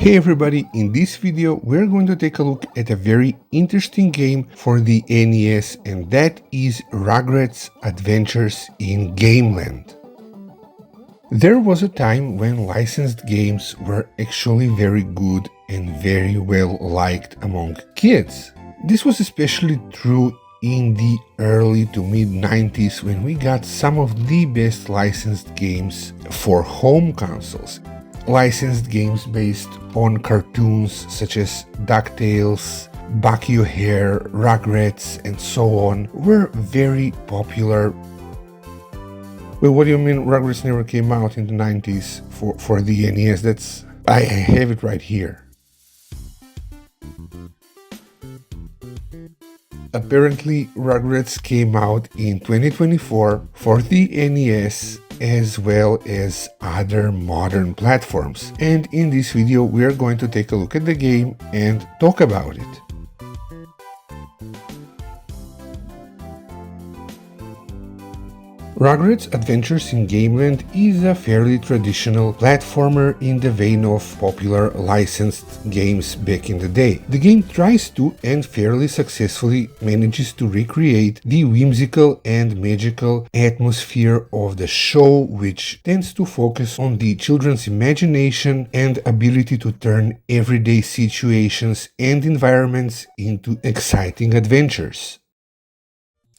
Hey everybody, in this video we're going to take a look at a very interesting game for the NES, and that is Rugrats Adventures in Gameland. There was a time when licensed games were actually very good and very well liked among kids. This was especially true in the early to mid 90s when we got some of the best licensed games for home consoles. Licensed games based on cartoons such as DuckTales, Bucky O'Hare, Rugrats, and so on were very popular. Well, what do you mean Rugrats never came out in the 90s for the NES? I have it right here. Apparently, Rugrats came out in 2024 for the NES as well as other modern platforms. And in this video, we are going to take a look at the game and talk about it. Rugrats Adventures in Gameland is a fairly traditional platformer in the vein of popular licensed games back in the day. The game tries to and fairly successfully manages to recreate the whimsical and magical atmosphere of the show, which tends to focus on the children's imagination and ability to turn everyday situations and environments into exciting adventures.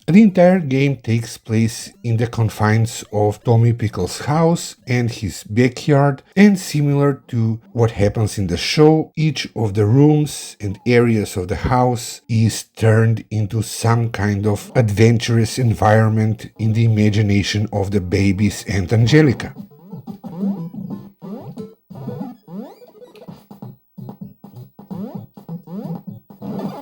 The entire game takes place in the confines of Tommy Pickles' house and his backyard, and similar to what happens in the show, each of the rooms and areas of the house is turned into some kind of adventurous environment in the imagination of the babies and Angelica.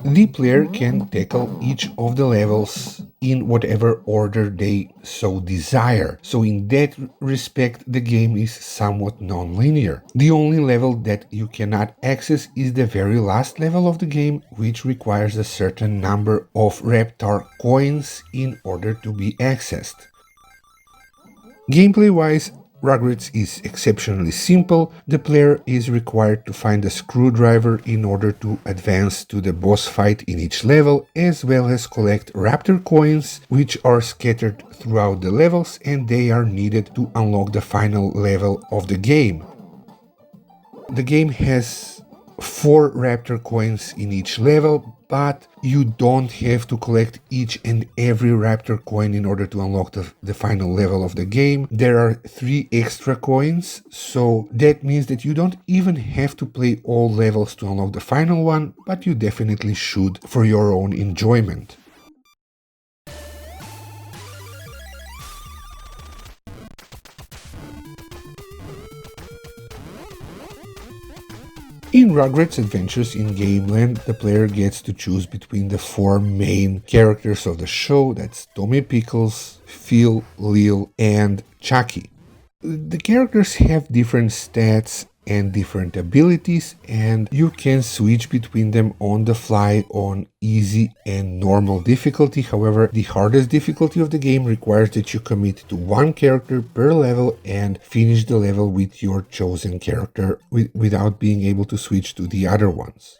The player can tackle each of the levels in whatever order they so desire, so in that respect the game is somewhat non-linear. The only level that you cannot access is the very last level of the game, which requires a certain number of Raptor coins in order to be accessed. Gameplay-wise, Rugrats is exceptionally simple. The player is required to find a screwdriver in order to advance to the boss fight in each level, as well as collect Raptor coins, which are scattered throughout the levels, and they are needed to unlock the final level of the game. The game has 4 Raptor coins in each level, but you don't have to collect each and every Raptor coin in order to unlock the final level of the game. There are 3 extra coins, so that means that you don't even have to play all levels to unlock the final one, but you definitely should for your own enjoyment. In Rugrats Adventures in Gameland, the player gets to choose between the 4 main characters of the show, that's Tommy Pickles, Phil, Lil, and Chucky. The characters have different stats and different abilities, and you can switch between them on the fly on easy and normal difficulty. However, the hardest difficulty of the game requires that you commit to 1 character per level and finish the level with your chosen character without being able to switch to the other ones.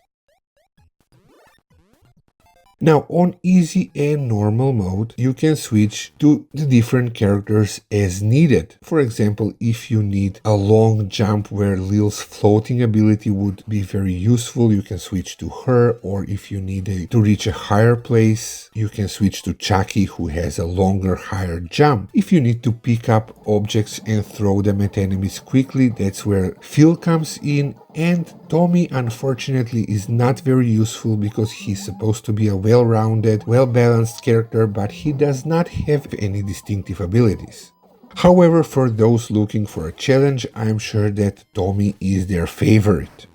Now, on easy and normal mode, you can switch to the different characters as needed. For example, if you need a long jump where Lil's floating ability would be very useful, you can switch to her, or if you need to reach a higher place, you can switch to Chucky, who has a longer, higher jump. If you need to pick up objects and throw them at enemies quickly, that's where Phil comes in. And Tommy, unfortunately, is not very useful because he's supposed to be a well-rounded, well-balanced character, but he does not have any distinctive abilities. However, for those looking for a challenge, I'm sure that Tommy is their favorite.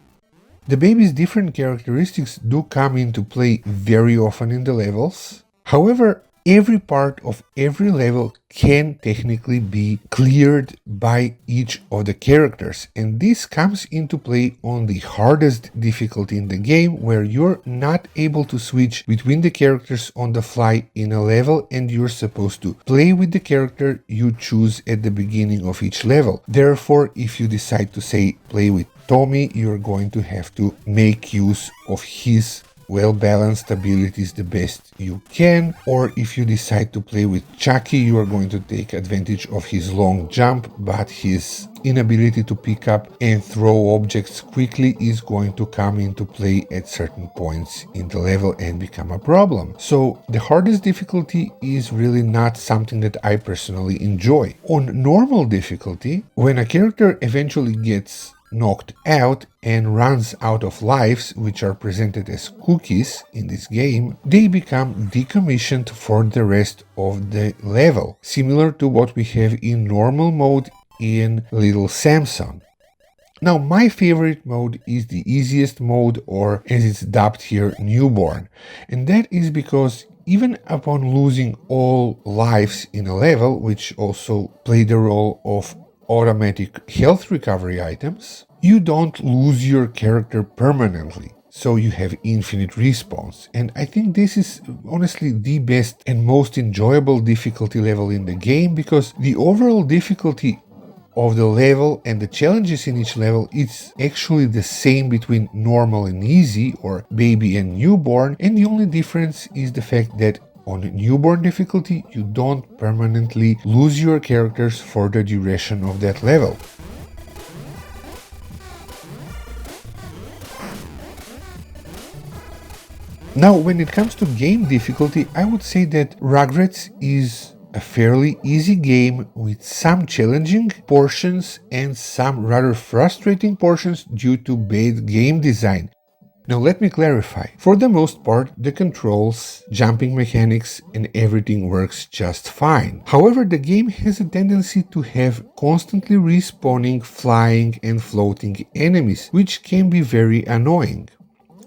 The baby's different characteristics do come into play very often in the levels. However, Every part of every level can technically be cleared by each of the characters, and this comes into play on the hardest difficulty in the game, where you're not able to switch between the characters on the fly in a level, and you're supposed to play with the character you choose at the beginning of each level. Therefore, if you decide to say play with Tommy, you're going to have to make use of his well-balanced abilities the best you can, or if you decide to play with Chucky, you are going to take advantage of his long jump, but his inability to pick up and throw objects quickly is going to come into play at certain points in the level and become a problem. So the hardest difficulty is really not something that I personally enjoy. On normal difficulty, when a character eventually gets knocked out and runs out of lives, which are presented as cookies in this game, they become decommissioned for the rest of the level, similar to what we have in normal mode in Little Samson. Now, my favorite mode is the easiest mode, or as it's dubbed here, newborn, and that is because even upon losing all lives in a level, which also play the role of automatic health recovery items, you don't lose your character permanently. So you have infinite respawns. And I think this is honestly the best and most enjoyable difficulty level in the game, because the overall difficulty of the level and the challenges in each level, it's actually the same between normal and easy, or baby and newborn, and the only difference is the fact that on newborn difficulty, you don't permanently lose your characters for the duration of that level. Now, when it comes to game difficulty, I would say that Rugrats is a fairly easy game with some challenging portions and some rather frustrating portions due to bad game design. Now let me clarify. For the most part, the controls, jumping mechanics, and everything works just fine. However, the game has a tendency to have constantly respawning, flying, and floating enemies, which can be very annoying.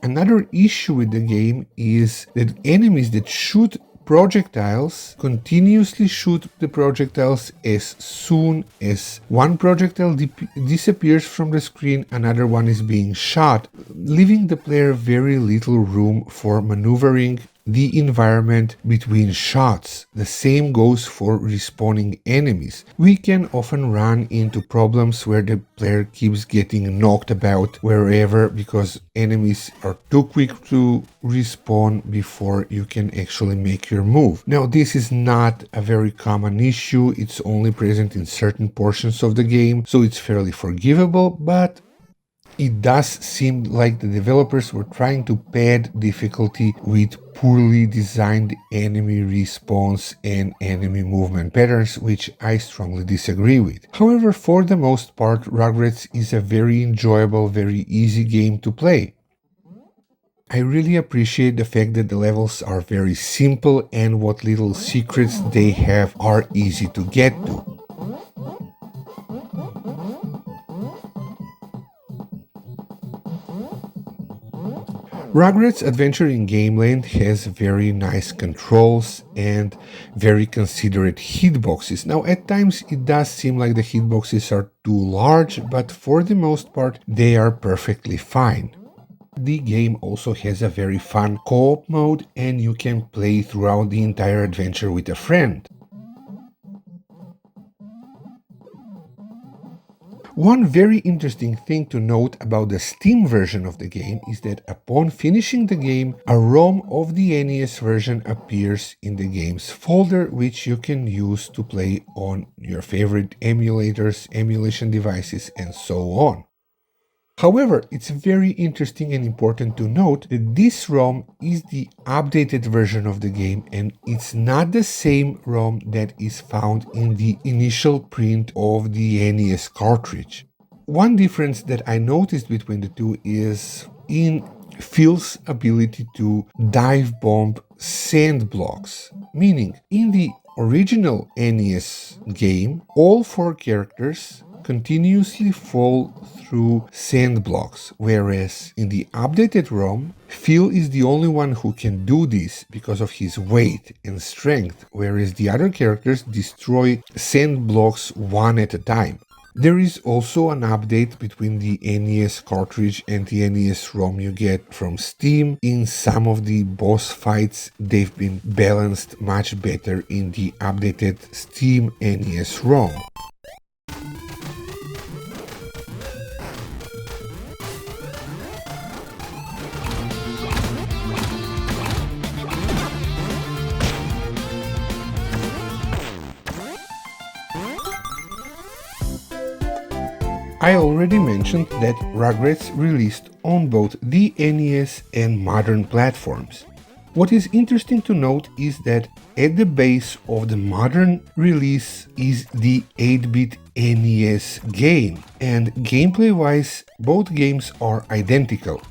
Another issue with the game is that enemies that shoot projectiles continuously shoot the projectiles. As soon as one projectile disappears from the screen, another one is being shot, leaving the player very little room for maneuvering the environment between shots. The same goes for respawning enemies. We can often run into problems where the player keeps getting knocked about wherever because enemies are too quick to respawn before you can actually make your move. Now, this is not a very common issue. It's only present in certain portions of the game, so it's fairly forgivable, but it does seem like the developers were trying to pad difficulty with poorly designed enemy respawns and enemy movement patterns, which I strongly disagree with. However, for the most part, Rugrats is a very enjoyable, very easy game to play. I really appreciate the fact that the levels are very simple and what little secrets they have are easy to get to. Rugrats Adventure in Gameland has very nice controls and very considerate hitboxes. Now, at times it does seem like the hitboxes are too large, but for the most part they are perfectly fine. The game also has a very fun co-op mode, and you can play throughout the entire adventure with a friend. One very interesting thing to note about the Steam version of the game is that upon finishing the game, a ROM of the NES version appears in the game's folder, which you can use to play on your favorite emulators, emulation devices, and so on. However, it's very interesting and important to note that this ROM is the updated version of the game, and it's not the same ROM that is found in the initial print of the NES cartridge. One difference that I noticed between the two is in Phil's ability to dive bomb sand blocks, meaning in the original NES game, all 4 characters continuously fall through sand blocks, whereas in the updated ROM, Phil is the only one who can do this because of his weight and strength, whereas the other characters destroy sand blocks one at a time. There is also an update between the NES cartridge and the NES ROM you get from Steam. In some of the boss fights, they've been balanced much better in the updated Steam NES ROM. I already mentioned that Rugrats released on both the NES and modern platforms. What is interesting to note is that at the base of the modern release is the 8-bit NES game, and gameplay-wise, both games are identical.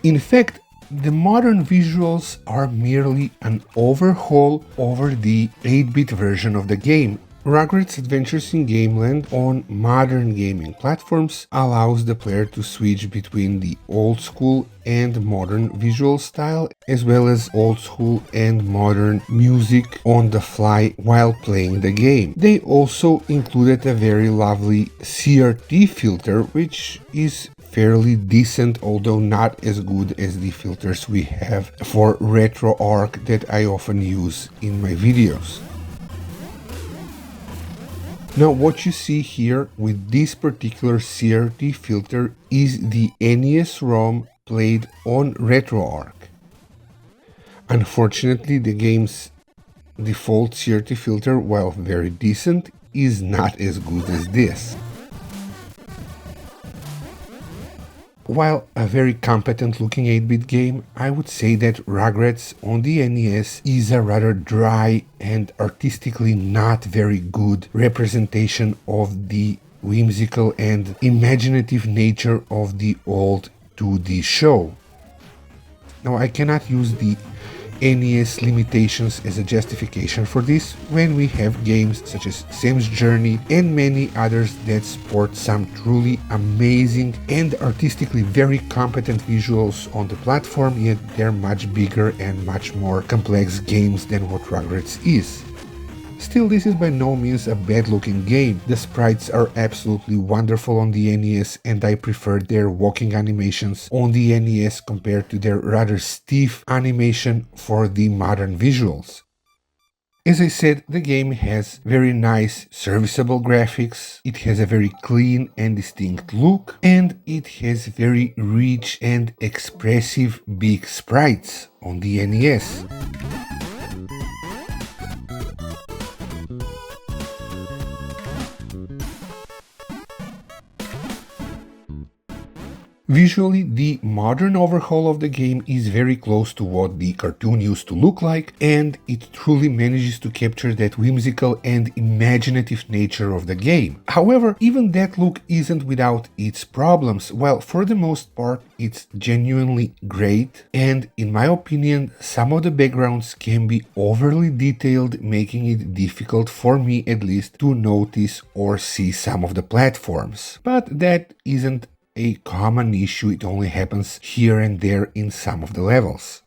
In fact, the modern visuals are merely an overhaul over the 8-bit version of the game. Rugrats Adventures in Gameland on modern gaming platforms allows the player to switch between the old school and modern visual style, as well as old school and modern music on the fly while playing the game. They also included a very lovely CRT filter, which is fairly decent, although not as good as the filters we have for RetroArch that I often use in my videos. Now what you see here with this particular CRT filter is the NES ROM played on RetroArch. Unfortunately, the game's default CRT filter, while very decent, is not as good as this. While a very competent looking 8-bit game, I would say that Rugrats on the NES is a rather dry and artistically not very good representation of the whimsical and imaginative nature of the old 2D show. Now, I cannot use the NES limitations as a justification for this when we have games such as Sam's Journey and many others that sport some truly amazing and artistically very competent visuals on the platform, yet they're much bigger and much more complex games than what Rugrats is. Still, this is by no means a bad-looking game. The sprites are absolutely wonderful on the NES, and I prefer their walking animations on the NES compared to their rather stiff animation for the modern visuals. As I said, the game has very nice, serviceable graphics, it has a very clean and distinct look, and it has very rich and expressive big sprites on the NES. Visually, the modern overhaul of the game is very close to what the cartoon used to look like, and it truly manages to capture that whimsical and imaginative nature of the game. However, even that look isn't without its problems. Well, for the most part, it's genuinely great, and in my opinion, some of the backgrounds can be overly detailed, making it difficult for me at least to notice or see some of the platforms. But that isn't a common issue, it only happens here and there in some of the levels.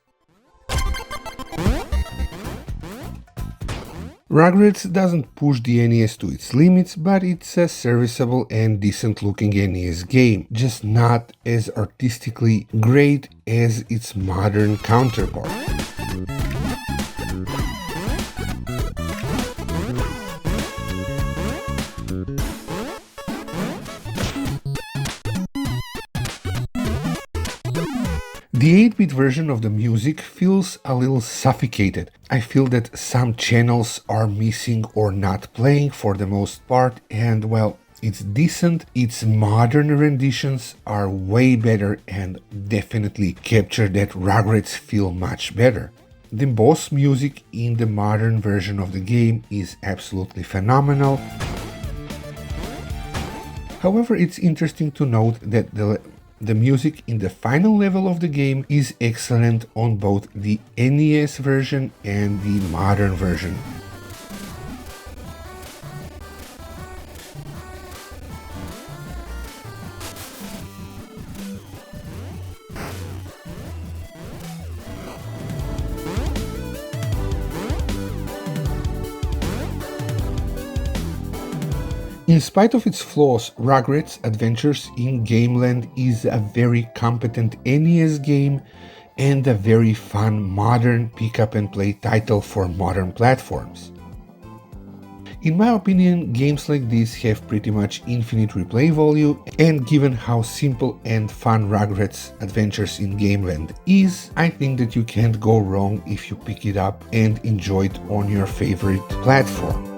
Rugrats doesn't push the NES to its limits, but it's a serviceable and decent looking NES game, just not as artistically great as its modern counterpart. The 8-bit version of the music feels a little suffocated. I feel that some channels are missing or not playing for the most part, and well, it's decent. Its modern renditions are way better and definitely capture that Rugrats feel much better. The boss music in the modern version of the game is absolutely phenomenal. However, it's interesting to note that the music in the final level of the game is excellent on both the NES version and the modern version. In spite of its flaws, Rugrats Adventures in Gameland is a very competent NES game and a very fun modern pick-up-and-play title for modern platforms. In my opinion, games like this have pretty much infinite replay value, and given how simple and fun Rugrats Adventures in Gameland is, I think that you can't go wrong if you pick it up and enjoy it on your favorite platform.